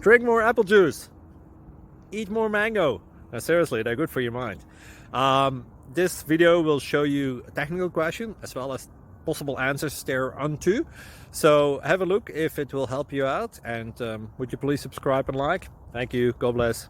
drink more apple juice, eat more mango. Now, seriously, they're good for your mind. This video will show you a technical question as well as possible answers thereunto. So have a look if it will help you out, and would you please subscribe and like? Thank you. God bless.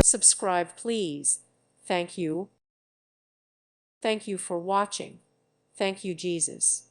Subscribe, please. Thank you. Thank you for watching. Thank you, Jesus.